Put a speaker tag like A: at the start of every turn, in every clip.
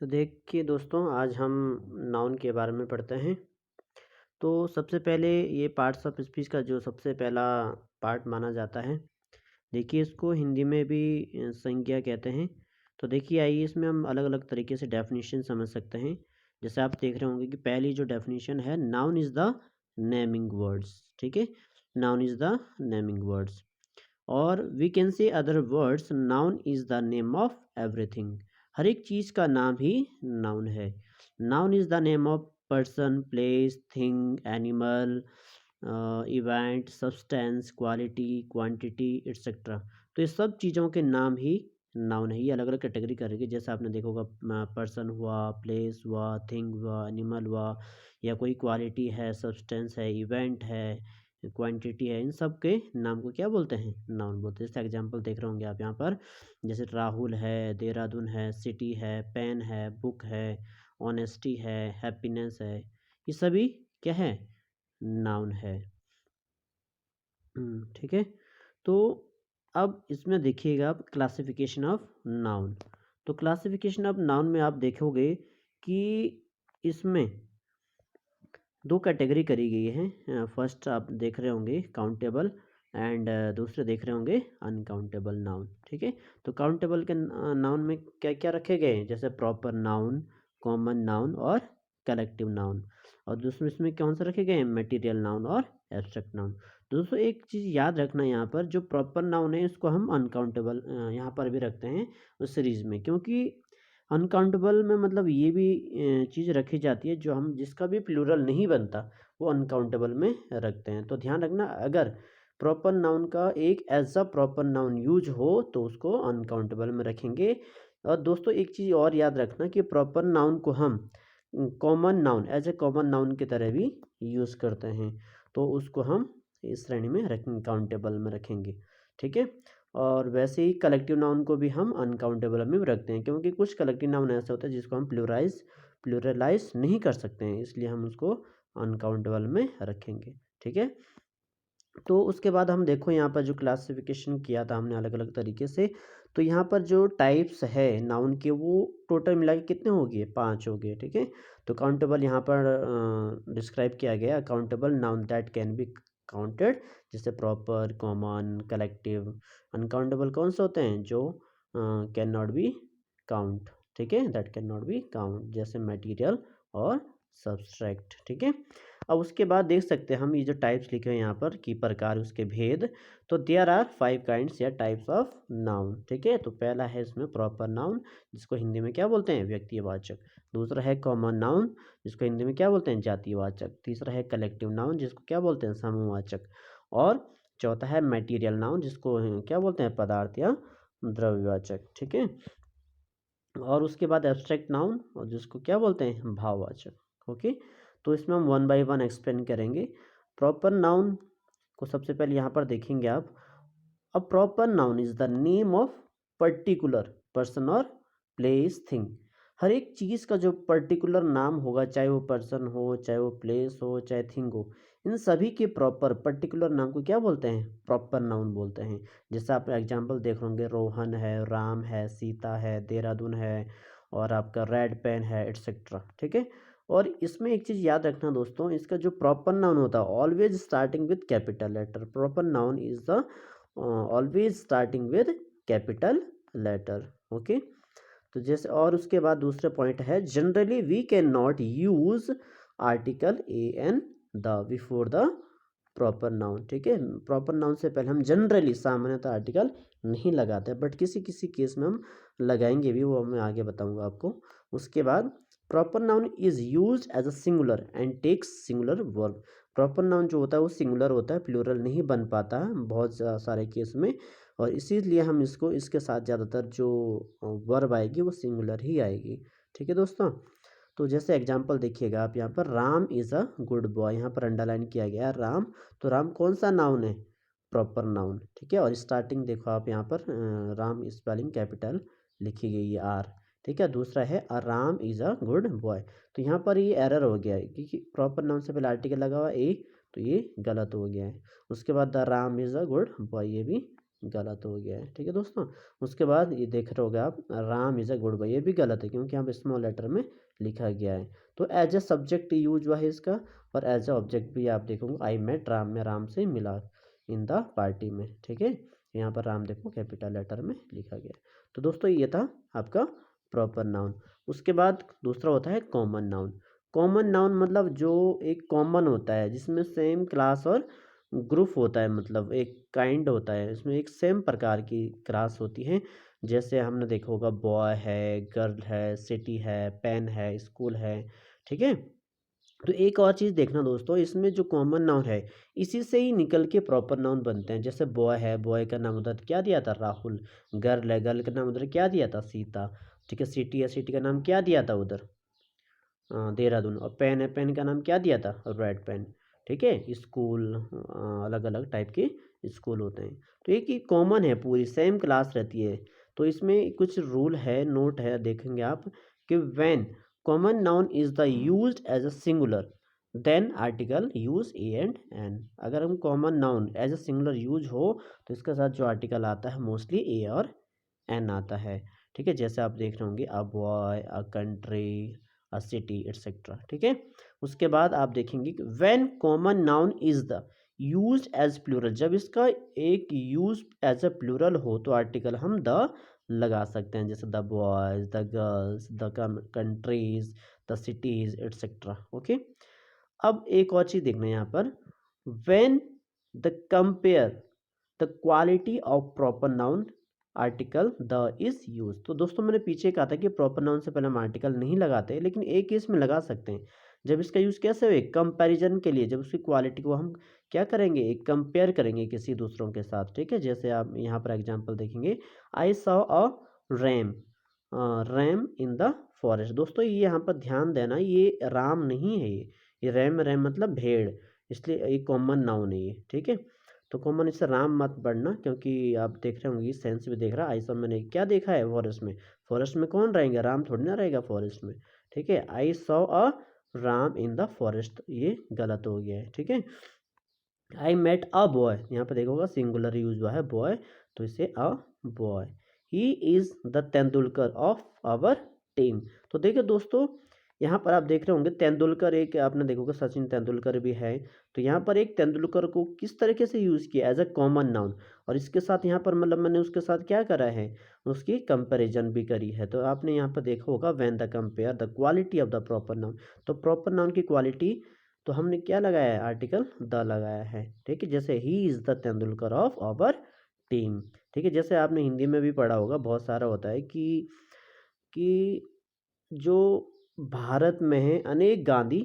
A: तो देखिए दोस्तों, आज हम नाउन के बारे में पढ़ते हैं। तो सबसे पहले ये पार्ट्स ऑफ स्पीच का जो सबसे पहला पार्ट माना जाता है, देखिए इसको हिंदी में भी संज्ञा कहते हैं। तो देखिए आइए इसमें हम अलग अलग तरीके से डेफिनेशन समझ सकते हैं। जैसे आप देख रहे होंगे कि पहली जो डेफिनेशन है, noun is the naming words. ठीक है, noun is the naming words. और we can say other words, noun is the name of everything. हर एक चीज़ का नाम ही नाउन है। Noun is the name of person, place, thing, animal, event, substance, quality, quantity etcetera. तो ये सब चीज़ों के नाम ही नाउन है। ये अलग अलग कैटेगरी करेंगे, जैसे आपने देखा होगा, पर्सन हुआ, प्लेस हुआ, थिंग हुआ, एनिमल हुआ, या कोई क्वालिटी है, सब्सटेंस है, इवेंट है, क्वांटिटी है। इन सब के नाम को क्या बोलते हैं? नाउन बोलते हैं। जैसे एग्जांपल देख रहे होंगे आप यहाँ पर, जैसे राहुल है, देहरादून है, सिटी है, पेन है, बुक है, ऑनेस्टी है, हैप्पीनेस है। ये सभी क्या है? नाउन है। ठीक है। तो अब इसमें देखिएगा आप, क्लासिफिकेशन ऑफ नाउन। तो क्लासिफिकेशन ऑफ नाउन में आप देखोगे कि इसमें दो कैटेगरी करी गई है। फर्स्ट आप देख रहे होंगे काउंटेबल, एंड दूसरे देख रहे होंगे अनकाउंटेबल नाउन। ठीक है। तो काउंटेबल के नाउन में क्या क्या रखे गए हैं? जैसे प्रॉपर नाउन, कॉमन नाउन और कलेक्टिव नाउन। और दूसरे इसमें कौन से रखे गए हैं? मटेरियल नाउन और एब्स्ट्रैक्ट नाउन। दोस्तों एक चीज़ याद रखना, यहाँ पर जो प्रॉपर नाउन है इसको हम अनकाउंटेबल यहाँ पर भी रखते हैं उस सीरीज़ में, क्योंकि अनकाउंटेबल में मतलब ये भी चीज़ रखी जाती है जो हम जिसका भी प्लूरल नहीं बनता, वो अनकाउंटेबल में रखते हैं। तो ध्यान रखना, अगर प्रॉपर नाउन का एक as a proper noun use हो तो उसको अनकाउंटेबल में रखेंगे। और दोस्तों एक चीज़ और याद रखना कि प्रॉपर नाउन को हम common noun, as a common noun की तरह भी यूज़ करते हैं। तो उसको हम इस श्रेणी में रखेंगे, काउंटेबल में रखेंगे। ठीक है। और वैसे ही कलेक्टिव नाउन को भी हम अनकाउंटेबल में भी रखते हैं, क्योंकि कुछ कलेक्टिव नाउन ऐसे होते हैं जिसको हम प्लूरलाइज नहीं कर सकते हैं, इसलिए हम उसको अनकाउंटेबल में रखेंगे। ठीक है। तो उसके बाद हम देखो यहाँ पर जो क्लासिफिकेशन किया था हमने अलग अलग तरीके से, तो यहाँ पर जो टाइप्स है नाउन के, वो टोटल मिला के कितने हो गए? 5 हो गए। ठीक है। तो काउंटेबल यहाँ पर डिस्क्राइब किया गया, countable noun that can be counted, जैसे प्रॉपर, कॉमन, कलेक्टिव। अनकाउंटेबल कौन से होते हैं? जो कैन नॉट बी काउंट। ठीक है, that can not be count, जैसे मटेरियल और सब्सट्रैक्ट। ठीक है। अब उसके बाद देख सकते हैं हम, ये जो टाइप्स लिखे हैं यहाँ पर कि प्रकार, उसके भेद। तो देयर आर 5 काइंड्स या टाइप्स ऑफ नाउन। ठीक है। तो पहला है इसमें प्रॉपर नाउन, जिसको हिंदी में क्या बोलते हैं? व्यक्तिवाचक। दूसरा है कॉमन नाउन, जिसको हिंदी में क्या बोलते हैं? जातिवाचक। तीसरा है कलेक्टिव नाउन, जिसको क्या बोलते हैं? समूहवाचक। और चौथा है मटेरियल नाउन, जिसको क्या बोलते हैं? पदार्थ या द्रव्यवाचक। ठीक है। और उसके बाद एब्स्ट्रैक्ट नाउन, और जिसको क्या बोलते हैं? भाववाचक। ओके। तो इसमें हम वन बाय वन एक्सप्लेन करेंगे। प्रॉपर नाउन को सबसे पहले यहाँ पर देखेंगे आप। अ proper noun is the name of particular person और प्लेस, थिंग। हर एक चीज़ का जो पर्टिकुलर नाम होगा, चाहे वो पर्सन हो, चाहे वो प्लेस हो, चाहे थिंग हो, इन सभी के प्रॉपर पर्टिकुलर नाम को क्या बोलते हैं? प्रॉपर नाउन बोलते हैं। जैसे आप एग्जांपल देख होंगे, रोहन है, राम है, सीता है, देहरादून है, और आपका रेड पेन है, एट्सेट्रा। ठीक है। और इसमें एक चीज़ याद रखना दोस्तों, इसका जो प्रॉपर नाउन होता है, always starting with capital letter. Proper noun is the always starting with capital letter. Okay. तो जैसे, और उसके बाद दूसरे पॉइंट है, generally we can not use article a an the before the proper noun. ठीक है। प्रॉपर नाउन से पहले हम जनरली, सामान्यतः आर्टिकल नहीं लगाते, बट किसी किसी केस में हम लगाएंगे भी, वो मैं आगे बताऊंगा आपको। उसके बाद proper noun is use as a singular and takes singular verb. Proper noun जो होता है वो सिंगुलर होता है, प्लूरल नहीं बन पाता है बहुत सारे केस में, और इसीलिए हम इसको, इसके साथ ज़्यादातर जो वर्ब आएगी वो सिंगुलर ही आएगी। ठीक है दोस्तों। तो जैसे एग्जांपल देखिएगा आप यहाँ पर, Ram is a good boy, यहाँ पर अंडरलाइन किया गया है राम। तो राम कौन सा नाउन है? Proper noun. ठीक है। और स्टार्टिंग देखो आप यहाँ पर, राम स्पेलिंग कैपिटल लिखी गई है, आर। ठीक है। दूसरा है, Ram is a good boy. तो यहाँ पर ये एरर हो गया है, क्योंकि प्रॉपर नाउन से पहले आर्टिकल लगा हुआ ए, तो ये गलत हो गया है। उसके बाद the Ram is a good boy, ये भी गलत हो गया है, ठीक है दोस्तों। उसके बाद ये देख रहे होगे आप, Ram is a good boy, ये भी गलत है क्योंकि यहाँ पे स्मॉल लेटर में लिखा गया है। तो एज अ सब्जेक्ट यूज हुआ है इसका, और एज अ ऑब्जेक्ट भी आप देखोगे आई मेट राम, में राम से मिला इन द पार्टी में, ठीक है। यहाँ पर राम देखो कैपिटल लेटर में लिखा गया है। तो दोस्तों ये था आपका प्रॉपर नाउन। उसके बाद दूसरा होता है कॉमन नाउन। कॉमन नाउन मतलब जो एक कॉमन होता है, जिसमें सेम क्लास और ग्रुप होता है, मतलब एक काइंड होता है, इसमें एक सेम प्रकार की क्लास होती है। जैसे हमने देखा होगा बॉय है, गर्ल है, सिटी है, पेन है, स्कूल है, ठीक है। तो एक और चीज़ देखना दोस्तों, इसमें जो कॉमन नाउन है इसी से ही निकल के प्रॉपर नाउन बनते हैं। जैसे बॉय है, बॉय का नाम उधर क्या दिया था, राहुल। गर्ल है, गर्ल का नाम उधर क्या दिया था, सीता, ठीक है। सिटी है, सिटी का नाम क्या दिया था उधर, देहरादून। और पेन है, पेन का नाम क्या दिया था, रेड पेन, ठीक है। स्कूल, अलग अलग टाइप के स्कूल होते हैं। तो एक ही कॉमन है, पूरी सेम क्लास रहती है। तो इसमें कुछ रूल है, नोट है, देखेंगे आप कि when common noun is the used as a singular then article use a and an. अगर हम common noun as a singular use हो तो इसके साथ जो आर्टिकल आता है मोस्टली ए और एन आता है, ठीक है। जैसे आप देख रहे होंगे a boy, a country, a city, etcetera, ठीक है। उसके बाद आप देखेंगे कि when common noun is the used as plural, जब इसका एक यूज एज अ प्लूरल हो तो आर्टिकल हम द लगा सकते हैं, जैसे the boys, the girls, the countries, the cities, etcetera, okay. अब एक और चीज देखना है यहाँ पर, when the compare the quality of proper noun article the is use. तो दोस्तों मैंने पीछे कहा था कि प्रॉपर नाउन से पहले हम आर्टिकल नहीं लगाते, लेकिन एक केस में लगा सकते हैं। जब इसका यूज कैसे हुए, कंपैरिजन के लिए, जब उसकी क्वालिटी को हम क्या करेंगे, एक कंपेयर करेंगे किसी दूसरों के साथ, ठीक है। जैसे आप यहाँ पर एग्जांपल देखेंगे, I saw a RAM, RAM in the forest. दोस्तों ये यहाँ पर ध्यान देना, ये राम नहीं है, ये रैम, रैम मतलब भेड़, इसलिए एक कॉमन नाउन है ये, ठीक है। तो कॉमन इससे राम मत पढ़ना, क्योंकि आप देख रहे होंगे सेंस भी देख रहा है। आई सॉ मैंने क्या देखा है फॉरेस्ट में, फॉरेस्ट में कौन रहेंगे, राम थोड़ी ना रहेगा फॉरेस्ट में, ठीक है। I saw a Ram in the forest, ये गलत हो गया है, ठीक है। आई मेट अ बॉय, यहाँ पे देखोगा सिंगुलर यूज हुआ है बॉय, तो इसे a boy. He is the Tendulkar of our team. तो देखिए दोस्तों, यहाँ पर आप देख रहे होंगे तेंदुलकर, एक आपने देखोगे सचिन तेंदुलकर भी है। तो यहाँ पर एक तेंदुलकर को किस तरीके से यूज़ किया, एज अ कॉमन नाउन, और इसके साथ यहाँ पर मतलब मैंने उसके साथ क्या करा है, उसकी कंपैरिजन भी करी है। तो आपने यहाँ पर देखा होगा when the compare the quality of the proper noun, तो प्रॉपर नाउन की क्वालिटी, तो हमने क्या लगाया है, आर्टिकल द लगाया है, ठीक है। जैसे he is the Tendulkar of our team, ठीक है। जैसे आपने हिंदी में भी पढ़ा होगा, बहुत सारा होता है कि जो भारत में है अनेक गांधी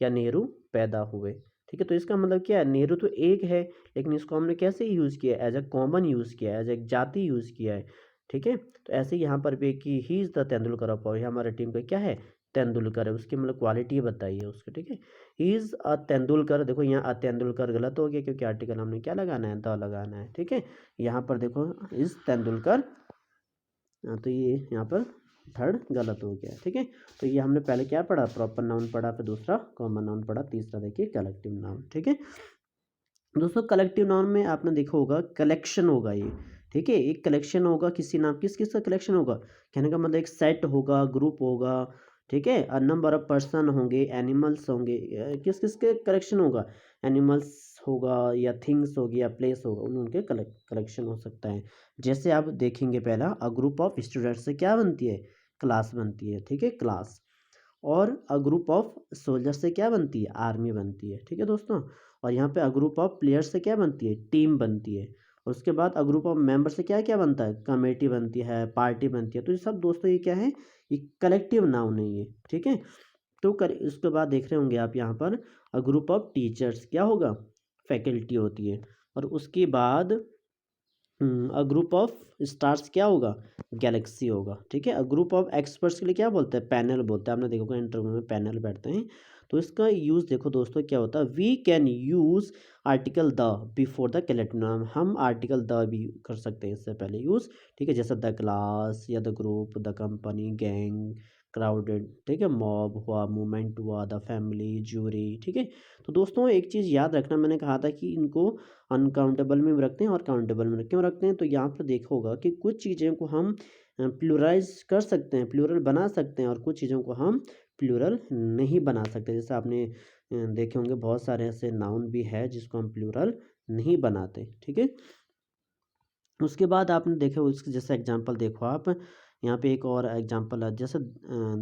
A: या नेहरू पैदा हुए, ठीक है। तो इसका मतलब क्या है, नेहरू तो एक है, लेकिन इसको हमने कैसे यूज़ किया, एज अ कॉमन यूज़ किया है, एज एक जाति यूज़ किया है, ठीक है। तो ऐसे यहाँ पर भी कि ही इज़ द तेंदुलकर ऑफ, और हमारे टीम का क्या है, तेंदुलकर है, उसकी मतलब क्वालिटी बताइए उसको, ठीक है। ही इज़ अ तेंदुलकर, देखो यहाँ अ तेंदुलकर गलत हो गया, क्योंकि आर्टिकल हमने क्या लगाना है, द लगाना है, ठीक है। यहाँ पर देखो इज़ तेंदुलकर, तो ये यहाँ पर थर्ड गलत हो गया, ठीक है। तो ये हमने पहले क्या पढ़ा, प्रॉपर नाउन पढ़ा, फिर दूसरा कॉमन नाउन पढ़ा, तीसरा देखिए कलेक्टिव नाउन, ठीक है। दोस्तों कलेक्टिव नाउन में आपने देखा होगा कलेक्शन होगा ये, ठीक है। एक कलेक्शन होगा किसी नाम, किस किस का कलेक्शन होगा, कहने का मतलब एक सेट होगा, ग्रुप होगा, ठीक है। अ नंबर ऑफ पर्सन होंगे, एनिमल्स होंगे, किस किस के कलेक्शन होगा, एनिमल्स होगा या थिंग्स होगी या प्लेस होगा, उनके कलेक्शन हो सकता है। जैसे आप देखेंगे पहला, अ ग्रुप ऑफ स्टूडेंट्स से क्या बनती है, क्लास बनती है, ठीक है, क्लास। और अ ग्रुप ऑफ सोल्जर से क्या बनती है, आर्मी बनती है, ठीक है दोस्तों। और यहाँ पे अ ग्रुप ऑफ प्लेयर्स से क्या बनती है, टीम बनती है। और उसके बाद अ ग्रुप ऑफ मेंबर से क्या क्या बनता है, कमेटी बनती है, पार्टी बनती है। तो ये सब दोस्तों ये क्या है, ये कलेक्टिव नाउन है ये, ठीक है। तो उसके बाद देख रहे होंगे आप यहाँ पर, अ ग्रुप ऑफ टीचर्स क्या होगा, फैकल्टी होती है। और उसके बाद अ ग्रुप ऑफ स्टार्स क्या होगा, गैलेक्सी होगा, ठीक है। अ ग्रुप ऑफ एक्सपर्ट्स के लिए क्या बोलते हैं, पैनल बोलते हैं। आपने देखा होगा इंटरव्यू में पैनल बैठते हैं। तो इसका यूज़ देखो दोस्तों क्या होता है, we can use article the before the collective noun. हम आर्टिकल द भी कर सकते हैं इससे पहले यूज़, ठीक है। जैसे द क्लास या the group, the company, gang, crowded, ठीक है, मॉब हुआ, मूवमेंट हुआ, द फैमिली, ज्यूरी, ठीक है। तो दोस्तों एक चीज़ याद रखना, मैंने कहा था कि इनको अनकाउंटेबल में भी रखते हैं और काउंटेबल में क्यों रखते हैं। तो यहाँ पर देखा होगा कि कुछ चीज़ें को हम प्लूराइज कर सकते हैं, प्लूरल बना सकते हैं, और कुछ चीज़ों को हम प्लूरल नहीं बना सकते। जैसे आपने देखे होंगे बहुत सारे ऐसे नाउन भी है जिसको हम प्लूरल नहीं बनाते, ठीक है। उसके बाद आपने देखे उसके जैसे एग्जांपल देखो आप, यहाँ पे एक और एग्जांपल है, जैसे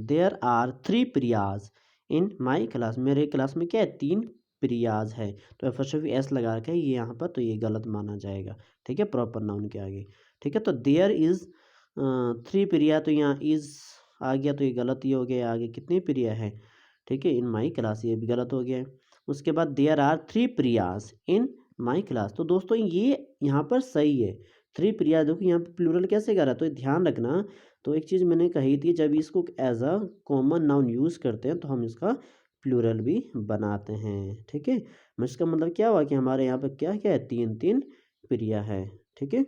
A: there are 3 Priyas in my class, मेरे क्लास में क्या है 3 प्रियाज है। तो एफर्स्टिव एस लगा के ये यहाँ पर, तो ये गलत माना जाएगा, ठीक है, प्रॉपर नाउन के आगे, ठीक है। तो देयर इज 3 प्रिया, तो यहाँ इज आ गया तो ये गलत ही हो गया, आगे कितनी प्रिया है, ठीक है, इन माई क्लास, ये भी गलत हो गया है। उसके बाद there are 3 Priyas in my class, तो दोस्तों ये यहाँ पर सही है, 3 प्रिया, देखो यहाँ पे प्लूरल कैसे करा, तो ध्यान रखना। तो एक चीज़ मैंने कही थी, जब इसको as a common noun use करते हैं तो हम इसका प्लूरल भी बनाते हैं, ठीक है। इसका मतलब क्या हुआ कि हमारे यहाँ पे क्या क्या है, 3 प्रिया है, ठीक है।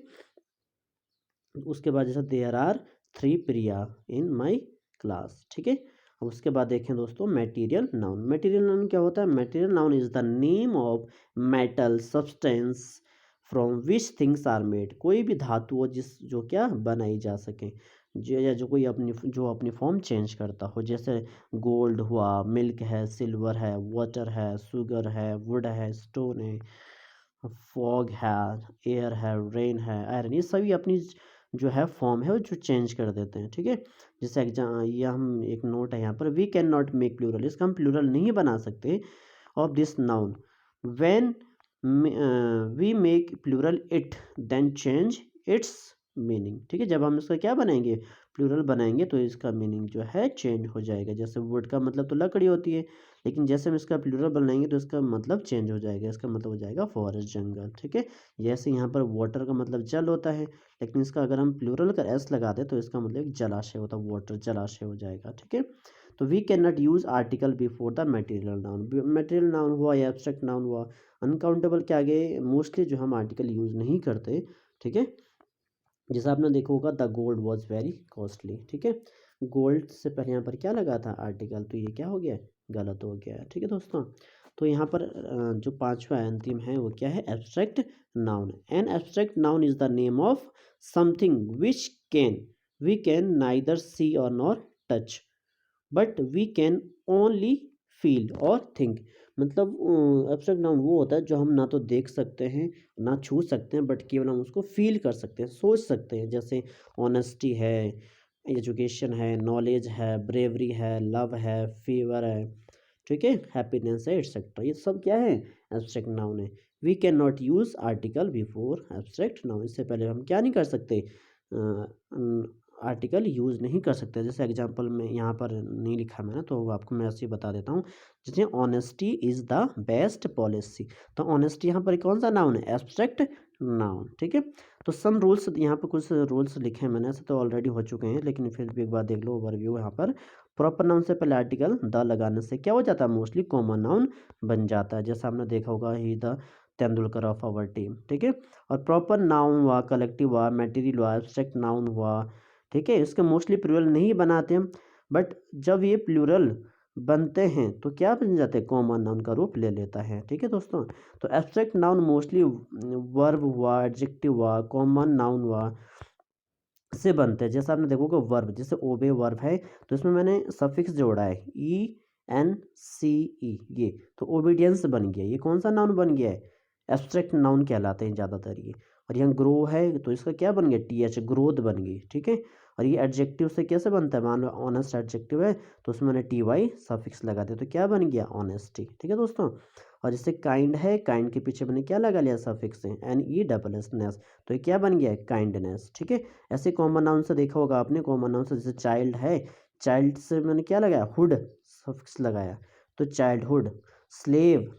A: उसके बाद जैसे there are 3 Priya in my class, ठीक है। अब उसके बाद देखें दोस्तों मटेरियल नाउन, मटेरियल नाउन क्या होता है, material noun is the name of metal substance from which things are made, कोई भी धातु हो जिस जो क्या बनाई जा सके, जो या जो कोई अपनी फॉर्म चेंज करता हो, जैसे गोल्ड हुआ, मिल्क है, सिल्वर है, वाटर है, शुगर है, वुड है, स्टोन है, फॉग है, एयर है, रेन है, आयरन, ये सभी अपनी जो है फॉर्म है वो जो चेंज कर देते हैं, ठीक है। जैसे एग्जाम ये हम एक नोट है यहाँ पर, we can not make plural, इसका हम प्लूरल नहीं बना सकते of this noun, when we make plural it then change its meaning, ठीक है। जब हम इसका क्या बनाएंगे, प्लूरल बनाएंगे, तो इसका मीनिंग जो है चेंज हो जाएगा। जैसे वुड का मतलब तो लकड़ी होती है, लेकिन जैसे हम इसका प्लूरल बनाएंगे तो इसका मतलब चेंज हो जाएगा, इसका मतलब हो जाएगा फॉरेस्ट, जंगल, ठीक है। जैसे यहाँ पर वाटर का मतलब जल होता है, लेकिन इसका अगर हम प्लूरल का एस लगा दें तो इसका मतलब एक जलाशय होता है, वाटर जलाशय हो जाएगा, ठीक है। तो we can not use article before the material noun, material noun हुआ या एब्स्ट्रैक्ट नाउन हुआ, अनकाउंटेबल के आगे मोस्टली जो हम आर्टिकल यूज नहीं करते, ठीक है। जैसा आपने देखा होगा the gold was very costly, ठीक है, गोल्ड से पहले यहाँ पर क्या लगा था आर्टिकल, तो ये क्या हो गया, गलत हो गया, ठीक है दोस्तों। तो यहाँ पर जो पांचवा अंतिम है वो क्या है, abstract noun. An abstract noun is the name of something which can we can neither see or nor touch, but we can only feel और थिंक, मतलब एब्स्ट्रैक्ट नाउन वो होता है जो हम ना तो देख सकते हैं ना छू सकते हैं, बट केवल हम उसको फील कर सकते हैं, सोच सकते हैं। जैसे ऑनेस्टी है, एजुकेशन है, नॉलेज है, ब्रेवरी है, लव है, फीवर है, ठीक है, हैप्पीनेस है, एटसेट्रा, ये सब क्या है, एब्स्ट्रैक्ट नाउन है। We can not use article before abstract noun, इससे पहले हम क्या नहीं कर सकते, आर्टिकल यूज़ नहीं कर सकते। जैसे एग्जांपल में यहाँ पर नहीं लिखा मैंने, तो आपको मैं ऐसे ही बता देता हूँ। जैसे honesty is the best policy, तो ऑनेस्टी यहाँ पर कौन सा नाउन है, एब्स्ट्रैक्ट नाउन, ठीक है। तो सम रूल्स, यहाँ पर कुछ रूल्स लिखे हैं मैंने, ऐसे तो ऑलरेडी हो चुके हैं, लेकिन फिर भी एक बार देख लो ओवरव्यू। यहाँ पर प्रॉपर नाउन से पहले आर्टिकल द लगाने से क्या हो जाता है, मोस्टली कॉमन नाउन बन जाता है। जैसा आपने देखा होगा ही the Tendulkar of our team, ठीक है। और प्रॉपर नाउन हुआ, कलेक्टिव हुआ, मटेरियल हुआ, एब्स्ट्रैक्ट नाउन हुआ, ठीक है, इसके मोस्टली प्लूरल नहीं बनाते हम, बट जब ये प्लूरल बनते हैं तो क्या बन जाते हैं, कॉमन नाउन का रूप ले लेता है, ठीक है दोस्तों। तो एब्स्ट्रैक्ट नाउन मोस्टली वर्ब हुआ, एडजेक्टिव हुआ, कॉमन नाउन हुआ से बनते हैं। जैसे आपने देखोगे वर्ब, जैसे ओबे वर्ब है, तो इसमें मैंने सफिक्स जोड़ा है ENCE, ये तो ओबीडियंस बन गया, ये कौन सा नाउन बन गया है, एब्स्ट्रैक्ट नाउन कहलाते हैं ज़्यादातर ये। और यहाँ ग्रो है तो इसका क्या बन गया, TH, ग्रोथ बन गई, ठीक है। और ये एडजेक्टिव से कैसे बनता है, मान लो ऑनेस्ट एडजेक्टिव है तो उसमें मैंने TY सफिक्स लगा दिया, तो क्या बन गया, ऑनेस्टी, ठीक है दोस्तों। और जैसे काइंड है, काइंड के पीछे मैंने क्या लगा लिया, सफिक्स है NESS, तो ये क्या बन गया, काइंडनेस, ठीक है। ऐसे कॉमन नाउन से देखा होगा आपने, कॉमन नाउन से जैसे चाइल्ड है, चाइल्ड से मैंने क्या लगाया, हुड सफिक्स लगाया, तो चाइल्डहुड। स्लेव,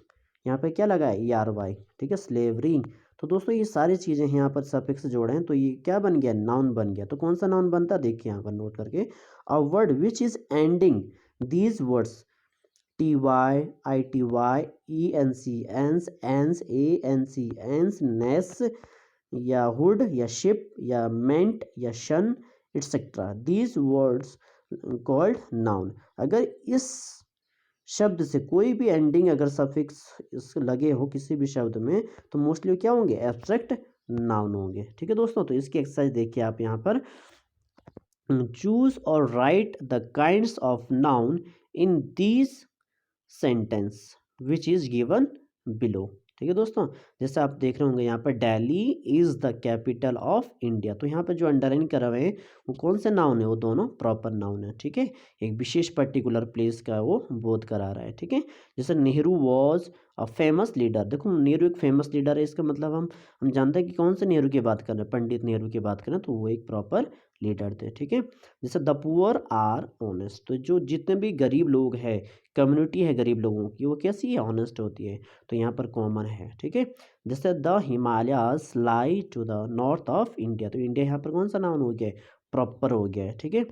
A: यहाँ पे क्या लगाया, ERY, ठीक है, स्लेवरी। तो दोस्तों ये सारी चीज़ें यहाँ पर सफिक्स जोड़े हैं, तो ये क्या बन गया, नाउन बन गया। तो कौन सा नाउन बनता है, देखिए यहाँ पर नोट करके, a word which is ending these words TY, ITY, ENC, एंस, एंस, ANC, एंस, नेस, या हुड, या शिप, या मेंट, या शन, etcetera, these words called noun. अगर इस शब्द से कोई भी एंडिंग अगर सफिक्स इस लगे हो किसी भी शब्द में तो मोस्टली क्या होंगे, एब्स्ट्रैक्ट नाउन होंगे। ठीक है दोस्तों, तो इसकी एक्सरसाइज देखिए आप यहाँ पर, चूज और right the kinds of noun in these sentence which is given below. ठीक है दोस्तों, जैसे आप देख रहे होंगे यहाँ पर Delhi is the capital of India, तो यहाँ पर जो अंडरलाइन कर रहे हैं वो कौन से नाउन है, वो दोनों प्रॉपर नाउन है। ठीक है, एक विशेष पर्टिकुलर प्लेस का वो बोध करा रहा है। ठीक है, जैसे Nehru was a famous leader, देखो नेहरू एक फेमस लीडर है, इसका मतलब हम जानते हैं कि कौन से नेहरू की बात कर रहे हैं, पंडित नेहरू की बात कर रहे हैं, तो वो एक प्रॉपर लीडर थे। ठीक है, जैसे द पुअर आर ऑनेस्ट, तो जो जितने भी गरीब लोग हैं, कम्युनिटी है गरीब लोगों की, वो कैसी है, ऑनेस्ट होती है, तो यहाँ पर कॉमन है। ठीक है, जैसे the Himalayas lie to the north of India, तो इंडिया यहाँ पर कौन सा नाउन हो गया है, प्रॉपर हो गया है। ठीक है,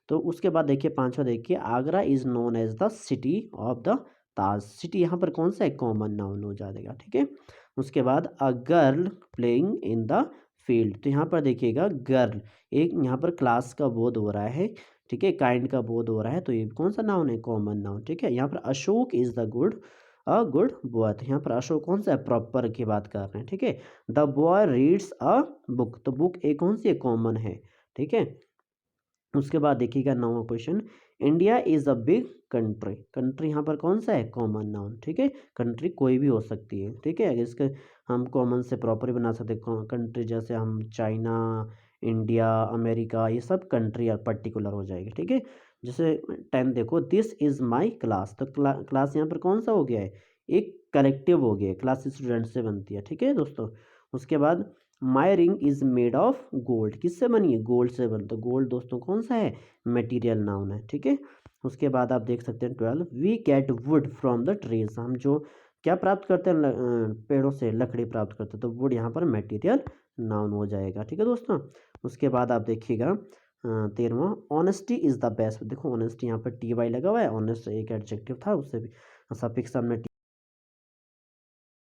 A: तो उसके बाद देखिए पांचवा, देखिए Agra is known as the city of the Taj, city यहाँ पर कौन सा है, कॉमन नाउन हो जाएगा। ठीक है, उसके बाद a girl playing in the field, तो यहाँ पर देखिएगा गर्ल, एक यहाँ पर क्लास का बोध हो रहा है। ठीक है, काइंड का बोध हो रहा है, तो ये कौन सा नाउन है, कॉमन नाउन। ठीक है, यहाँ पर Ashok is the good a good boy, तो यहाँ पर अशोक कौन सा है, प्रॉपर की बात कर रहे हैं। ठीक है, the boy reads a book, तो बुक एक कौन सी है, कॉमन है। ठीक है, उसके बाद देखिएगा नौवां question, India is a big country, country यहाँ पर कौन सा है, कॉमन नाउन। ठीक है, कंट्री कोई भी हो सकती है। ठीक है, इसके हम कॉमन से प्रॉपर बना सकते हैं कंट्री, जैसे हम चाइना, इंडिया, अमेरिका, ये सब कंट्री पर्टिकुलर हो जाएगी। ठीक है, जैसे 10 देखो, दिस इज माई क्लास, तो क्लास यहाँ पर कौन सा हो गया है, एक कलेक्टिव हो गया है, क्लास स्टूडेंट से बनती है। ठीक है दोस्तों, उसके बाद my ring is made of gold, किससे बनी है, गोल्ड से बनी, तो गोल्ड दोस्तों कौन सा है, मटेरियल नाउन है। ठीक है, उसके बाद आप देख सकते हैं 12, we get wood from the trees, हम जो क्या प्राप्त करते हैं, पेड़ों से लकड़ी प्राप्त करते हैं, तो वुड यहाँ पर मटेरियल नाउन हो जाएगा। ठीक है दोस्तों, उसके बाद आप देखिएगा 13वां, ऑनेस्टी इज द बेस्ट, देखो ऑनेस्टी यहाँ पर टी वाई लगा हुआ है, ऑनेस्ट एक एडजेक्टिव था, उससे भी सफिक्स हमने